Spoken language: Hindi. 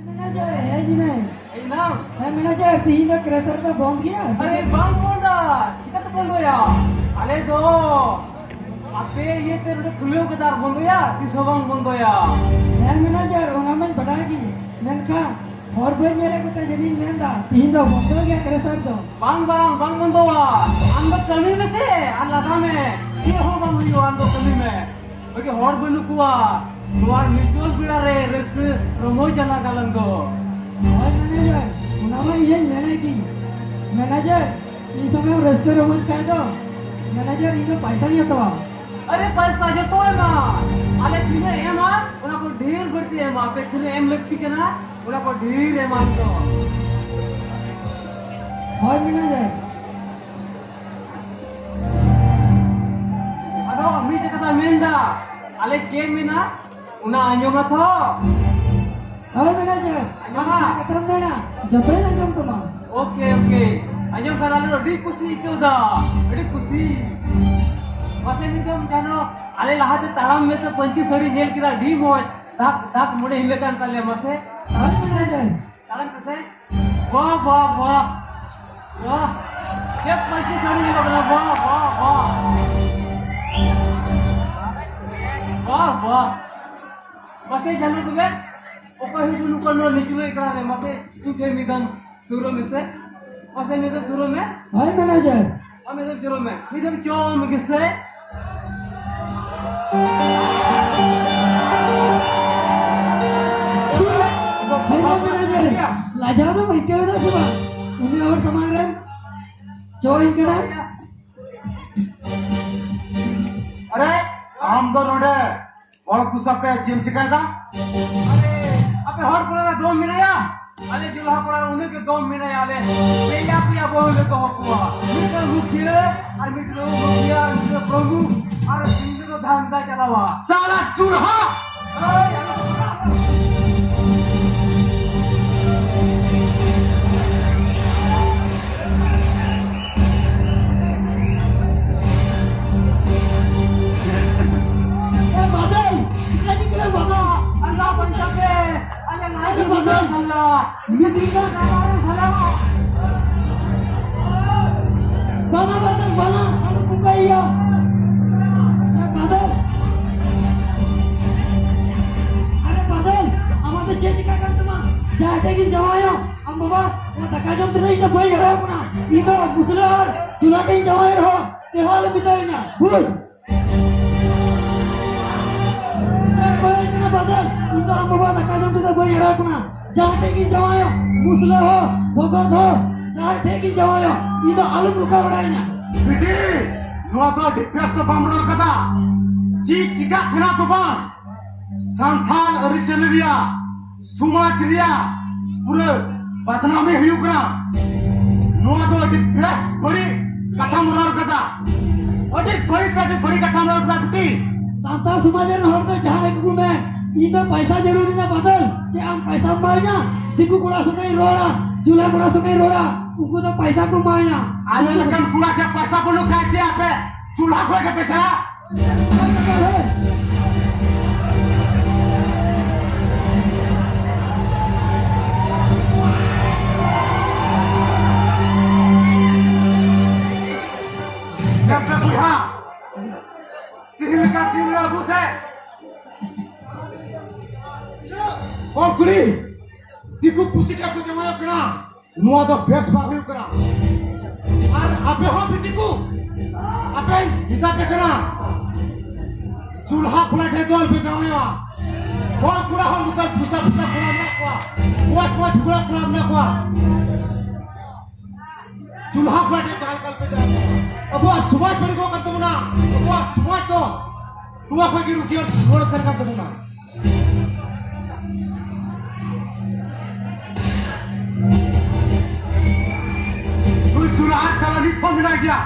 मैनेजर है जी मैं ना मैनेजर तीन का क्रेशर तो बंद किया अरे bang bonda kita tuh bondo ya ale do ape ye teru de khulyo kedar bondo ya tisobang bondo ya manager ornament बढ़ाएगी मैंने कहा और भाई मेरे को तो जमीन में था तीन तो बंद हो गया क्रेशर तो bang bondo wa ando kami में थे अल्लाह में ये हो bang हुई ando kami में ओके हॉर बनु कुआ luar mitos bilare res promo jana kalan do और मैनेजर ओनामेंट ये मैंने की मैनेजर ये समय रेस्टोरेंट का दो मैनेजर इनको पैसा नहीं आता अरे पैसा जो तो है ना अरे तुझे एम आ उना को ढेर बढ़ती है मां पे तुझे एम लगती है ना उना को ढेर है मान तो और मैनेजर अदो मी जे कथा मेंदा अले के मीना उना अंजम थो और मैनेजर हाँ। खत्म नहीं ना जब तक ना जम तुम ओके ओके अंजम करा ले डी खुशी क्यों दा बड़ी खुशी वैसे नहीं तुम जानो अले लहाते तालाम में तो पंची सड़ी जेल किरा डी मोज धाक धाक मुड़े हिले कान तले मसे और मैनेजर तालाम कैसे वाह वाह वाह वाह ये पंची सड़ी जेल वाह वाह वाह वाह वाह वैसे जानो तुम्हें ऊपर ही तुम ऊपर नो निकले करा रे मसे तू थे मिदम शुरू में से वैसे मिदम शुरू में और मैनेजर हमें तो शुरू में मिदम चोम किसे मैनेजर लाजा तो बैठे हुए थे सुबह उन्हें और सामान रहे जो इनके ना अरे हम तो रोडे और कुछ के जिम सिखाएगा अरे अबे हर पड़ेगा 2 मिनट या अरे जुल्हा पड़ा उन्हें के 2 मिनट आले पेया पिया बोले तो हुआ मिटर मुखिया और मिटर मुखिया मिटर प्रभु और सिंह को धंधा चलावा साला चूल्हा बादल कितना निकले बादल अल्लाह बचा के अरे नहीं बचा अल्लाह मीटिंग का सलाम बाना बादल बाना अरे बुकाइया बादल अरे बादल আমাদের যে টিকা কাটমা যাতে কি জমায়ো আম বাবা ও টাকা জমতে নাই না বই গরা আপনা ইনো মুসলার চুলাতে জমায় রহ তে হল বিতাই না বুঝ बादल इनको हम बाबा धक्का जम तो कोई हरा अपना जाते की जवायो मुसले हो भगत हो जाते की जवायो इनको आलू रुका बढ़ाई ना बिटी नो तो डिफेंस तो बमरोर कथा जी टिका खना तो बान संथाल ओरिजिनलिया सुमाचरिया पूरे बदनामी हुयुकरा नो तो डिफेंस बड़ी कथा मरोर कथा ओडी बड़ी कथा मरोर कथा बिटी सांता समाजन हर तो जहां एक में इनको पैसा जरूरी ना बादल कि हम पैसा मायना दिकु कोड़ा सुकई रोड़ा चूल्हा कोड़ा सुकई रोड़ा उनको तो पैसा को मायना आने लगन पूरा के पैसा बोलो क्या किया पे चूल्हा खोए के पैसा जब तक बुढ़ा किसी का तीन लागू है और कुली दिकु पुसी का कुछ जमाया करा नुआ तो बेस बाबू करा और अबे हो बिटिकु अबे हिता पे करा चूल्हा खुला के दोल पे जाओया और पूरा हो मुकर पुसा खुला ना को वो खुला ना को चूल्हा खुला के कल पे जाओ अब वो सुबह बड़ी को कर दूंगा वो सुबह तो तू अपन की रुकी और छोड़ कर दूंगा तू चूल्हा चला नहीं फोन मिला गया